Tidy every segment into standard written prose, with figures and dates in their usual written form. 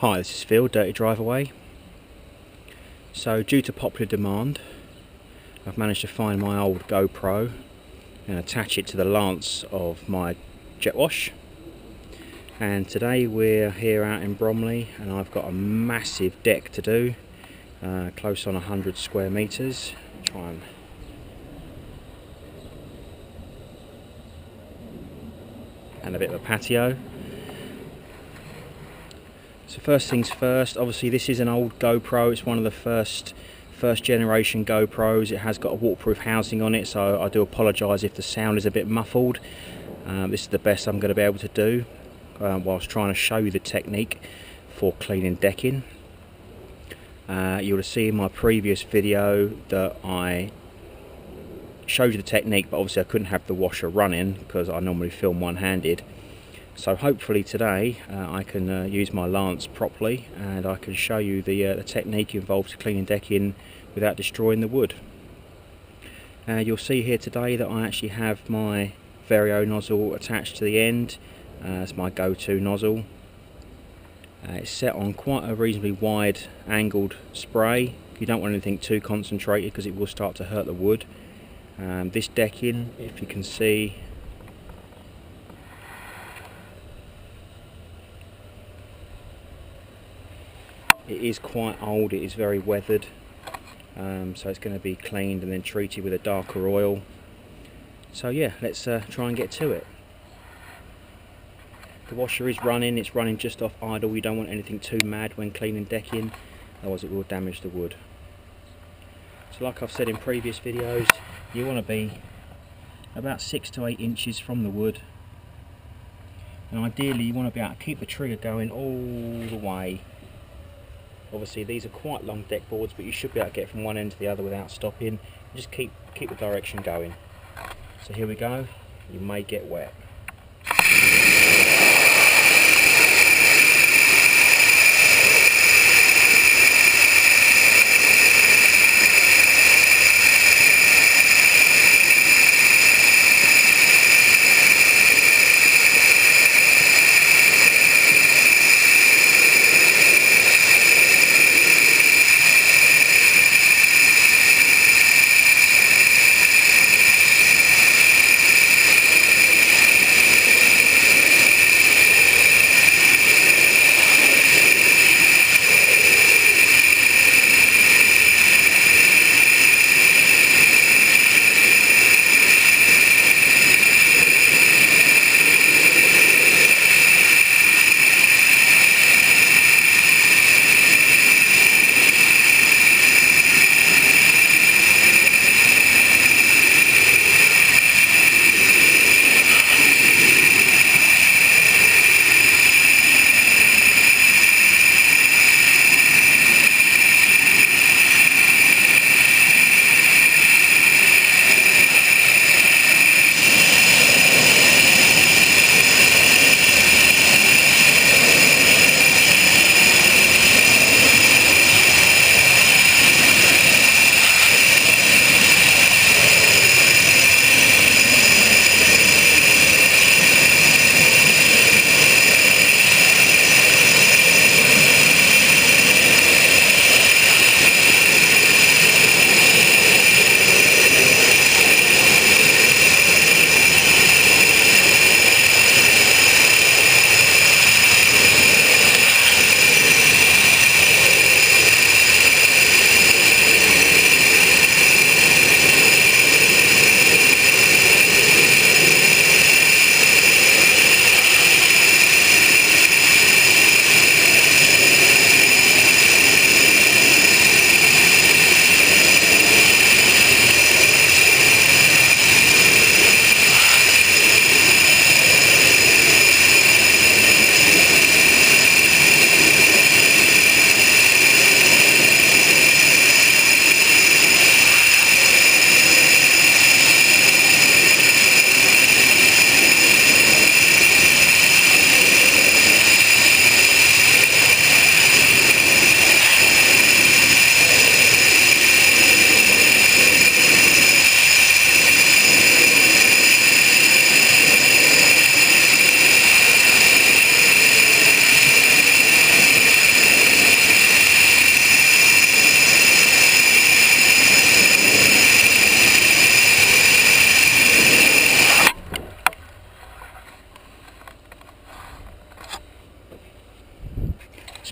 Hi, this is Phil, Dirty Driveway. So due to popular demand, I've managed to find my old GoPro and attach it to the lance of my jet wash. And today we're here out in Bromley and I've got a massive deck to do, close on 100 square metres. And a bit of a patio. So first things first, obviously this is an old GoPro. It's one of the first generation GoPros. It has got a waterproof housing on it, so I do apologise if the sound is a bit muffled. This is the best I'm going to be able to do whilst trying to show you the technique for cleaning decking. You'll have seen in my previous video that I showed you the technique, but obviously I couldn't have the washer running because I normally film one-handed. So hopefully today I can use my lance properly and I can show you the technique involved to cleaning decking without destroying the wood. You'll see here today that I actually have my Vario nozzle attached to the end. It's my go-to nozzle. It's set on quite a reasonably wide angled spray. You don't want anything too concentrated because it will start to hurt the wood. This decking, if you can see, it is quite old, it is very weathered, so it's going to be cleaned and then treated with a darker oil. So yeah, let's try and get to it. The washer is running, it's running just off idle. You don't want anything too mad when cleaning decking, otherwise it will damage the wood. So like I've said in previous videos, you want to be about 6 to 8 inches from the wood, and ideally you want to be able to keep the trigger going all the way. Obviously these are quite long deck boards, but you should be able to get from one end to the other without stopping. Just keep the direction going. So here we go. You may get wet.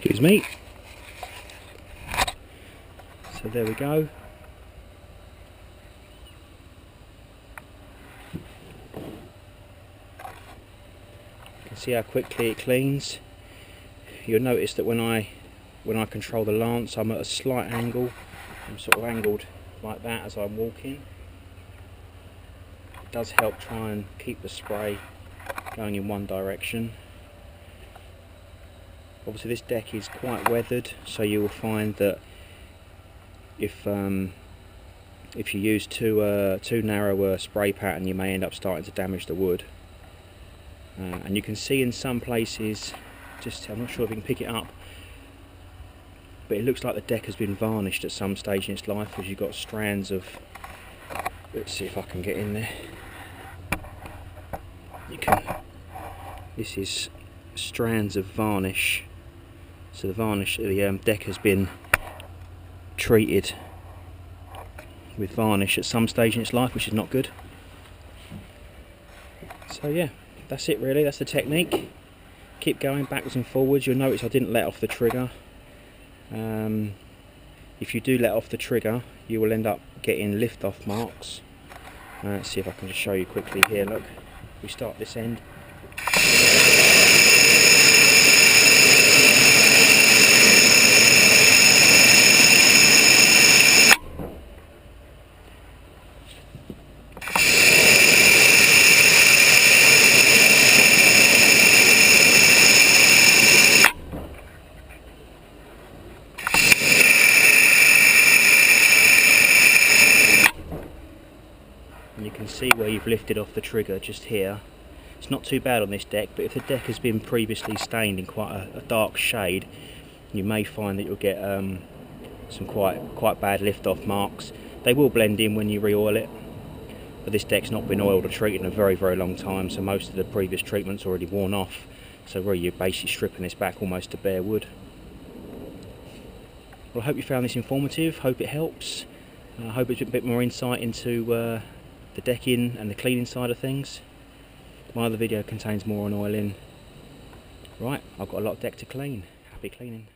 Excuse me. So there we go. You can see how quickly it cleans. You'll notice that when I control the lance, I'm at a slight angle. I'm sort of angled like that as I'm walking. It does help try and keep the spray going in one direction. Obviously this deck is quite weathered, so you will find that if you use too narrow a spray pattern, you may end up starting to damage the wood. And you can see in some places, I'm not sure if you can pick it up, but it looks like the deck has been varnished at some stage in its life, because you've got strands of, let's see if I can get in there. This is strands of varnish. So the deck has been treated with varnish at some stage in its life, which is not good. So yeah, that's it really, that's the technique. Keep going backwards and forwards. You'll notice I didn't let off the trigger. If you do let off the trigger, you will end up getting lift-off marks. Let's see if I can just show you quickly here. Look, we start this end. And you can see where you've lifted off the trigger just here. It's not too bad on this deck, but if the deck has been previously stained in quite a dark shade, you may find that you'll get some quite bad lift-off marks. They will blend in when you re-oil it, but this deck's not been oiled or treated in a very long time, so most of the previous treatment's already worn off. So really you're basically stripping this back almost to bare wood. Well, I hope you found this informative, hope it helps. I hope it's a bit more insight into the decking and the cleaning side of things. My other video contains more on oiling. Right, I've got a lot of deck to clean. Happy cleaning.